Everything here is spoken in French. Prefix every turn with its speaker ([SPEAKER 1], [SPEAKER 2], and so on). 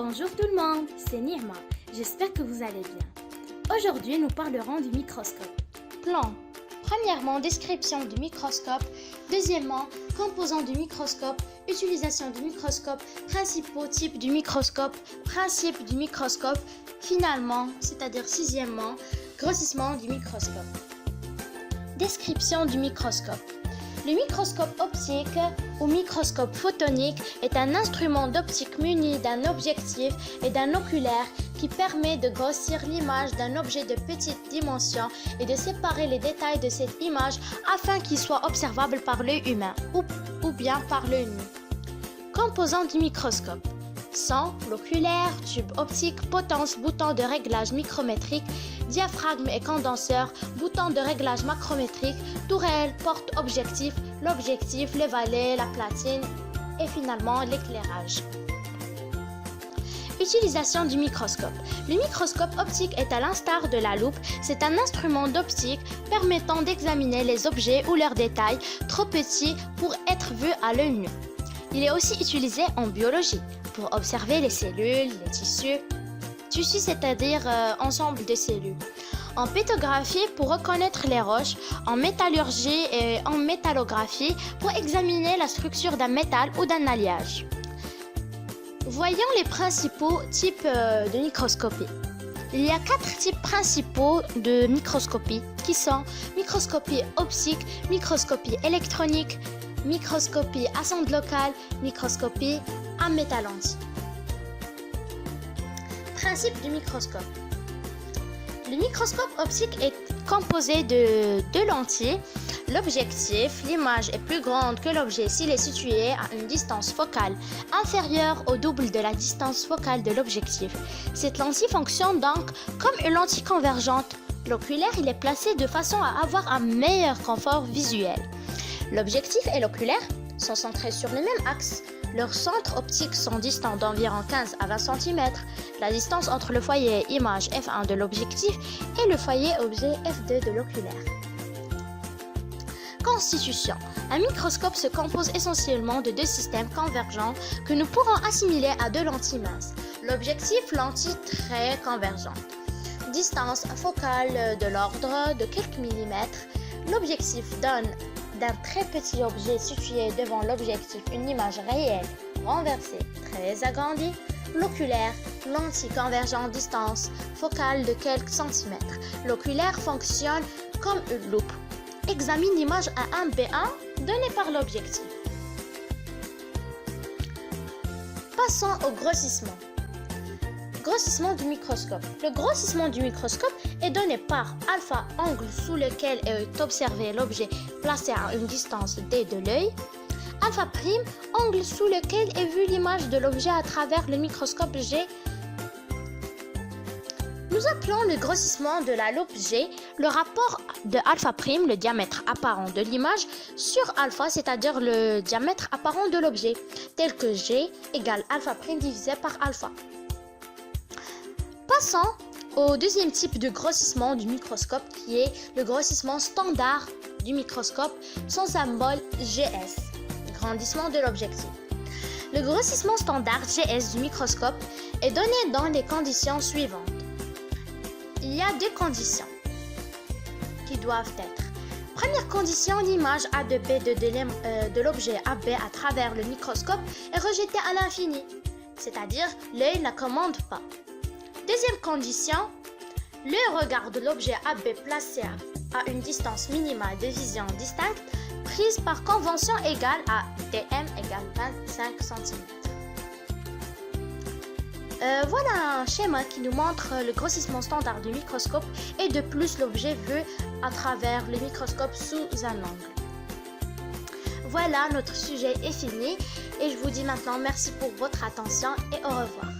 [SPEAKER 1] Bonjour tout le monde, c'est Nirma. J'espère que vous allez bien. Aujourd'hui, nous parlerons du microscope. Plan. Premièrement, description du microscope. Deuxièmement, composants du microscope. Utilisation du microscope. Principaux types du microscope. Principe du microscope. Finalement, c'est-à-dire sixièmement, grossissement du microscope. Description du microscope. Le microscope optique ou microscope photonique est un instrument d'optique muni d'un objectif et d'un oculaire qui permet de grossir l'image d'un objet de petite dimension et de séparer les détails de cette image afin qu'il soit observable par l'œil humain ou bien par l'œil nu. Composants du microscope. Son, l'oculaire, tube optique, potence, bouton de réglage micrométrique, diaphragme et condenseur, bouton de réglage macrométrique, tourelle, porte-objectif, l'objectif, les valets, la platine et finalement l'éclairage. Utilisation du microscope. Le microscope optique est à l'instar de la loupe, c'est un instrument d'optique permettant d'examiner les objets ou leurs détails trop petits pour être vus à l'œil nu. Il est aussi utilisé en biologie pour observer les cellules, les tissus, c'est-à-dire ensemble de cellules. En pétographie pour reconnaître les roches, en métallurgie et en métallographie pour examiner la structure d'un métal ou d'un alliage. Voyons les principaux types de microscopie. Il y a 4 types principaux de microscopie qui sont microscopie optique, microscopie électronique, microscopie à sonde locale, microscopie à métal-lentille. Principe du microscope. Le microscope optique est composé de 2 lentilles. L'objectif, l'image est plus grande que l'objet s'il est situé à une distance focale inférieure au double de la distance focale de l'objectif. Cette lentille fonctionne donc comme une lentille convergente. L'oculaire, il est placé de façon à avoir un meilleur confort visuel. L'objectif et l'oculaire sont centrés sur le même axe. Leurs centres optiques sont distants d'environ 15 à 20 cm. La distance entre le foyer image f1 de l'objectif et le foyer objet f2 de l'oculaire. Constitution. Un microscope se compose essentiellement de 2 systèmes convergents que nous pourrons assimiler à 2 lentilles minces. L'objectif, lentille très convergente. Distance focale de l'ordre de quelques millimètres. L'objectif donne d'un très petit objet situé devant l'objectif une image réelle renversée très agrandie. L'oculaire, lentille convergente distance focale de quelques centimètres. L'oculaire fonctionne comme une loupe. Examine l'image à 1b1 donnée par l'objectif. Passons au grossissement. Grossissement du microscope. Le grossissement du microscope est donné par alpha, angle sous lequel est observé l'objet placé à une distance d de l'œil, alpha prime, angle sous lequel est vue l'image de l'objet à travers le microscope G. Nous appelons le grossissement de la loupe G le rapport de alpha prime, le diamètre apparent de l'image, sur alpha, c'est-à-dire le diamètre apparent de l'objet, tel que G égale alpha prime divisé par alpha. Passons au deuxième type de grossissement du microscope qui est le grossissement standard du microscope, son symbole GS, grandissement de l'objectif. Le grossissement standard GS du microscope est donné dans les conditions suivantes. Il y a 2 conditions qui doivent être. Première condition, l'image A de B de l'objet AB à travers le microscope est rejetée à l'infini, c'est-à-dire l'œil ne commande pas. Deuxième condition, l'œil regarde l'objet AB placé à une distance minimale de vision distincte prise par convention égale à dm égale 25 cm. Voilà un schéma qui nous montre le grossissement standard du microscope et de plus l'objet vu à travers le microscope sous un angle. Voilà, notre sujet est fini et je vous dis maintenant merci pour votre attention et au revoir.